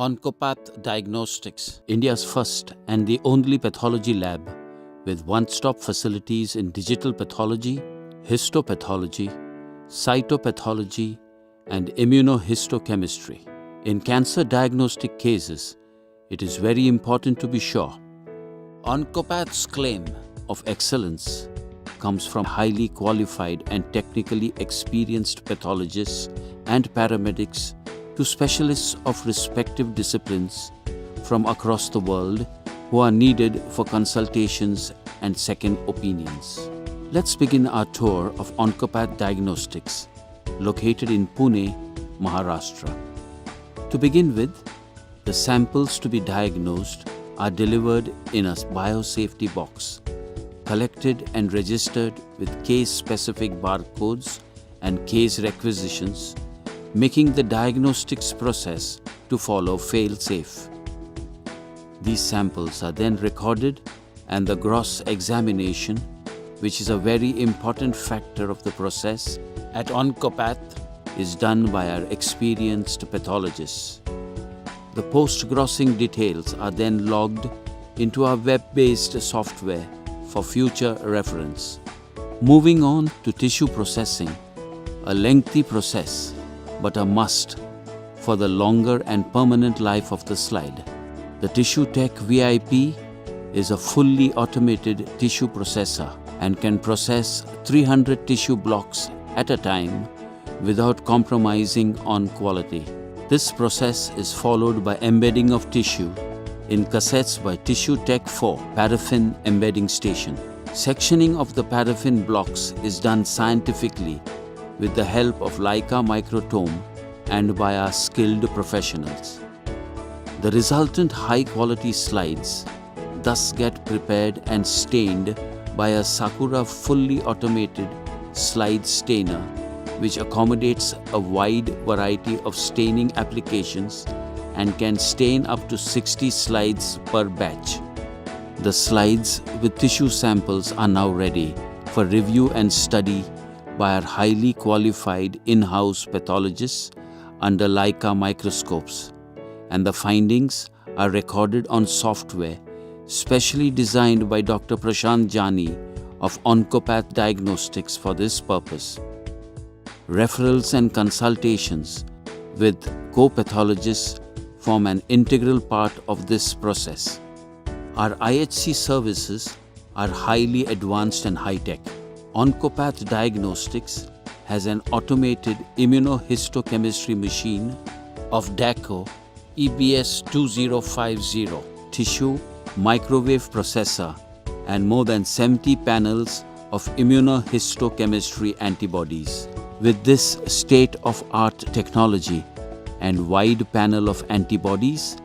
OncoPath Diagnostics, India's first and the only pathology lab with one-stop facilities in digital pathology, histopathology, cytopathology, and immunohistochemistry. In cancer diagnostic cases, it is very important to be sure. OncoPath's claim of excellence comes from highly qualified and technically experienced pathologists and paramedics to specialists of respective disciplines from across the world who are needed for consultations and second opinions. Let's begin our tour of OncoPath Diagnostics, located in Pune, Maharashtra. To begin with, the samples to be diagnosed are delivered in a biosafety box, collected and registered with case-specific barcodes and case requisitions, making the diagnostics process to follow fail-safe. These samples are then recorded, and the gross examination, which is a very important factor of the process at OncoPath, is done by our experienced pathologists. The post-grossing details are then logged into our web-based software for future reference. Moving on to tissue processing, a lengthy process but a must for the longer and permanent life of the slide. The Tissue Tech VIP is a fully automated tissue processor and can process 300 tissue blocks at a time without compromising on quality. This process is followed by embedding of tissue in cassettes by Tissue Tech 4 paraffin embedding station. Sectioning of the paraffin blocks is done scientifically with the help of Leica microtome and by our skilled professionals. The resultant high-quality slides thus get prepared and stained by a Sakura fully automated slide stainer, which accommodates a wide variety of staining applications and can stain up to 60 slides per batch. The slides with tissue samples are now ready for review and study by our highly qualified in-house pathologists under Leica microscopes, and the findings are recorded on software specially designed by Dr.Prashant of OncoPath Diagnostics for this purpose. Referrals and consultations with co-pathologists form an integral part of this process. Our IHC services are highly advanced and high-tech. OncoPath Diagnostics has an automated immunohistochemistry machine of DACO EBS 2050 tissue microwave processor and more than 70 panels of immunohistochemistry antibodies. With this state-of-art technology and wide panel of antibodies,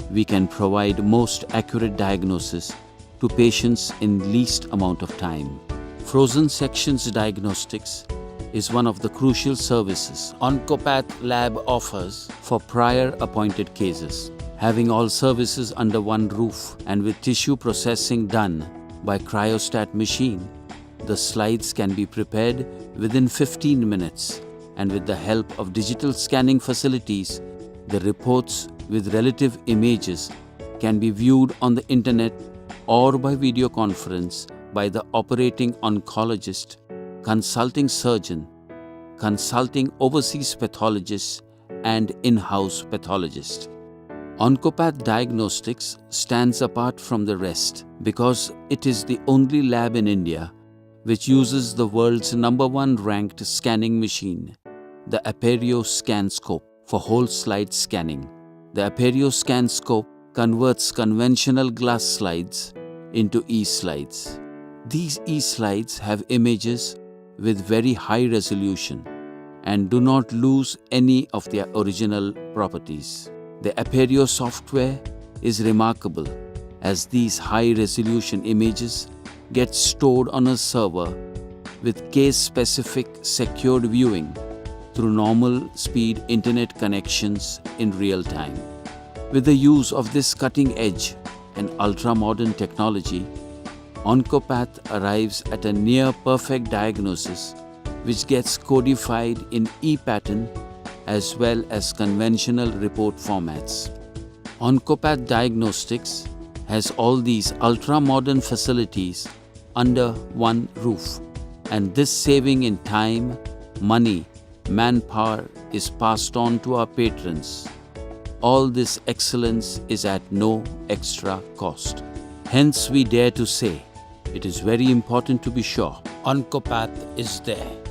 we can provide most accurate diagnosis to patients in least amount of time. Frozen sections diagnostics is one of the crucial services OncoPath Lab offers for prior appointed cases. Having all services under one roof and with tissue processing done by cryostat machine, the slides can be prepared within 15 minutes, and with the help of digital scanning facilities, the reports with relative images can be viewed on the internet or by video conference by the operating oncologist, consulting surgeon, consulting overseas pathologist, and in-house pathologist. OncoPath Diagnostics stands apart from the rest because it is the only lab in India which uses the world's #1 ranked scanning machine, the Aperio Scan Scope, for whole slide scanning. The Aperio Scan Scope converts conventional glass slides into e-slides. These e-slides have images with very high resolution and do not lose any of their original properties. The Aperio software is remarkable as these high-resolution images get stored on a server with case-specific secured viewing through normal speed internet connections in real time. With the use of this cutting-edge and ultra-modern technology, OncoPath arrives at a near-perfect diagnosis which gets codified in e-pattern as well as conventional report formats. OncoPath Diagnostics has all these ultra-modern facilities under one roof, and this saving in time, money, manpower is passed on to our patrons. All this excellence is at no extra cost. Hence we dare to say, it is very important to be sure OncoPath is there.